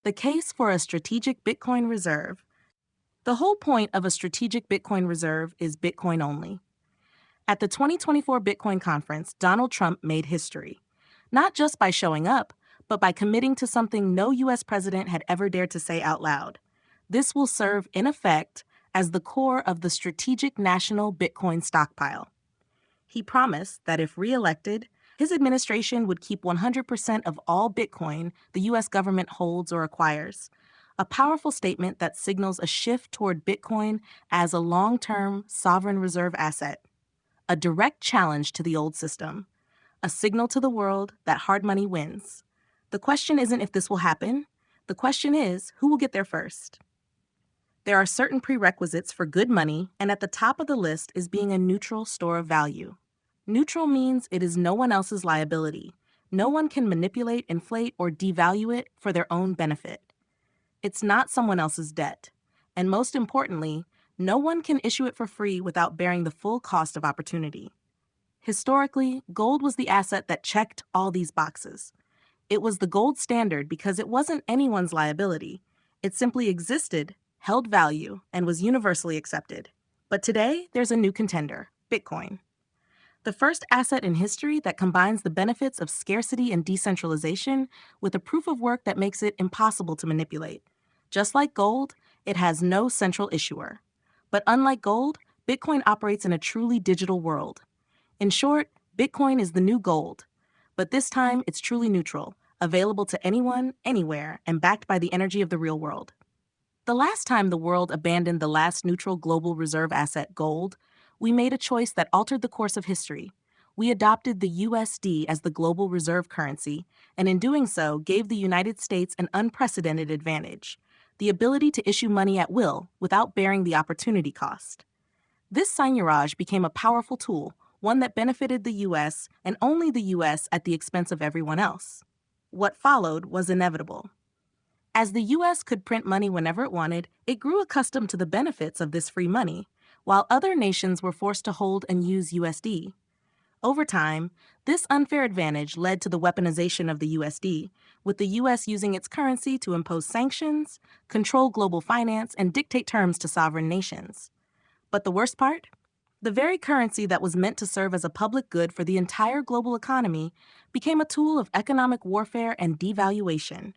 The case for a strategic Bitcoin reserve. The whole point of a strategic Bitcoin reserve is Bitcoin only. At the 2024 Bitcoin conference, Donald Trump made history, not just by showing up, but by committing to something no U.S. president had ever dared to say out loud. This will serve, in effect, as the core of the Strategic National Bitcoin Stockpile. He promised that if re-elected, his administration would keep 100% of all Bitcoin the U.S. government holds or acquires, a powerful statement that signals a shift toward Bitcoin as a long-term sovereign reserve asset, a direct challenge to the old system, a signal to the world that hard money wins. The question isn't if this will happen. The question is, who will get there first? There are certain prerequisites for good money, and at the top of the list is being a neutral store of value. Neutral means it is no one else's liability. No one can manipulate, inflate, or devalue it for their own benefit. It's not someone else's debt. And most importantly, no one can issue it for free without bearing the full cost of opportunity. Historically, gold was the asset that checked all these boxes. It was the gold standard because it wasn't anyone's liability. It simply existed, held value, and was universally accepted. But today, there's a new contender, Bitcoin. The first asset in history that combines the benefits of scarcity and decentralization with a proof of work that makes it impossible to manipulate. Just like gold, it has no central issuer. But unlike gold, Bitcoin operates in a truly digital world. In short, Bitcoin is the new gold. But this time, it's truly neutral, available to anyone, anywhere, and backed by the energy of the real world. The last time the world abandoned the last neutral global reserve asset, gold, we made a choice that altered the course of history. We adopted the USD as the global reserve currency, and in doing so, gave the United States an unprecedented advantage, the ability to issue money at will without bearing the opportunity cost. This seigniorage became a powerful tool, one that benefited the U.S. and only the U.S. at the expense of everyone else. What followed was inevitable. As the U.S. could print money whenever it wanted, it grew accustomed to the benefits of this free money, while other nations were forced to hold and use USD. Over time, this unfair advantage led to the weaponization of the USD, with the U.S. using its currency to impose sanctions, control global finance, and dictate terms to sovereign nations. But the worst part? The very currency that was meant to serve as a public good for the entire global economy became a tool of economic warfare and devaluation.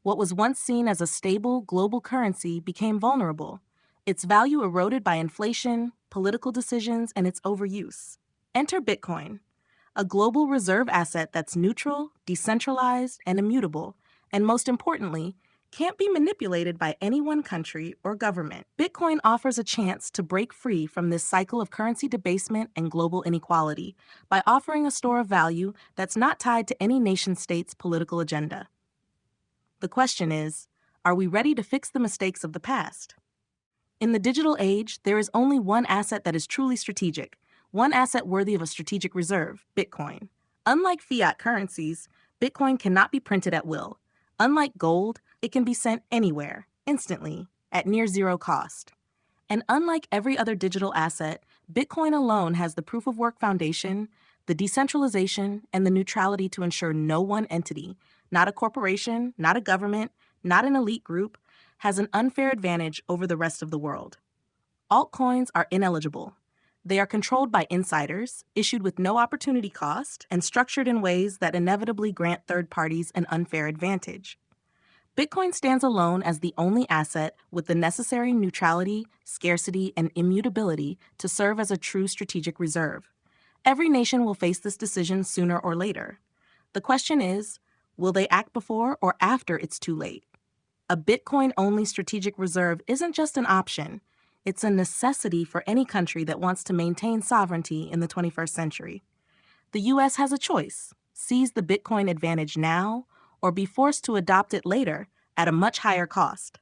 What was once seen as a stable global currency became vulnerable, its value eroded by inflation, political decisions, and its overuse. Enter Bitcoin, a global reserve asset that's neutral, decentralized, and immutable, and most importantly, can't be manipulated by any one country or government. Bitcoin offers a chance to break free from this cycle of currency debasement and global inequality by offering a store of value that's not tied to any nation-state's political agenda. The question is, are we ready to fix the mistakes of the past? In the digital age, there is only one asset that is truly strategic, one asset worthy of a strategic reserve, Bitcoin. Unlike fiat currencies, Bitcoin cannot be printed at will. Unlike gold, it can be sent anywhere, instantly, at near zero cost. And unlike every other digital asset, Bitcoin alone has the proof-of-work foundation, the decentralization, and the neutrality to ensure no one entity, not a corporation, not a government, not an elite group, has an unfair advantage over the rest of the world. Altcoins are ineligible. They are controlled by insiders, issued with no opportunity cost, and structured in ways that inevitably grant third parties an unfair advantage. Bitcoin stands alone as the only asset with the necessary neutrality, scarcity, and immutability to serve as a true strategic reserve. Every nation will face this decision sooner or later. The question is, will they act before or after it's too late? A Bitcoin-only strategic reserve isn't just an option. It's a necessity for any country that wants to maintain sovereignty in the 21st century. The U.S. has a choice: seize the Bitcoin advantage now or be forced to adopt it later at a much higher cost.